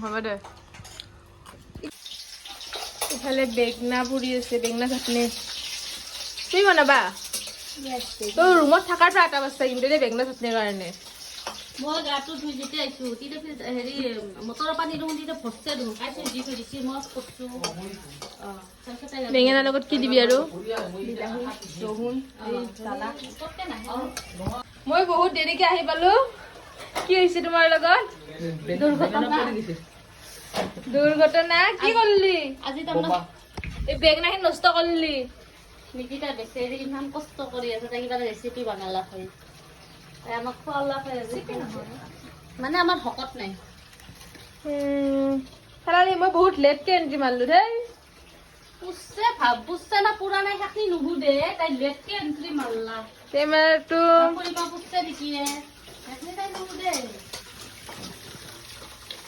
হ'ব দে ইফালে বেগনা পুৰি আছে বেগনা চাটনি তুমি বনাবা তোৰ ৰুমত থকাৰ পৰা 8টা বাজতা কিন্তু দেই বেগনা চাটনিৰ কাৰণে মই গাটো ধুই যেতিয়া আইছো তেতিয়া হেৰি মটৰৰ পানী দিওঁ তেতিয়া ভস্তে দিওঁ কাইছে দি থৈ দিছি মই কৰছো বেঙেনাৰ লগত কি দিবি আৰু মই বহুত দেৰিকে আহি পালো কি হৈছে তোমাৰ লগত দুৰ্ঘটনা কি কৰলি আজি তাৰমানে এই বেগনাখিনি নষ্ট কৰলি নিকিতা বেচেৰি ইমান কষ্ট কৰি আছে তাই কিবা ৰেচিপি বনালা হয় তাই আমাক খোৱালা হয় ৰেচিপি নহয় মানে আমাৰ হকত নাই খালি মই বহুত লেটকে এন্ট্ৰি মাৰলো দেই পুষছে না পুৰা নাই খানি নুহুদে তাই লেটকে এন্ট্ৰি মাৰলা তেমাৰটো পুষ্পে দিকিয়ে খানি তাই নুহুদে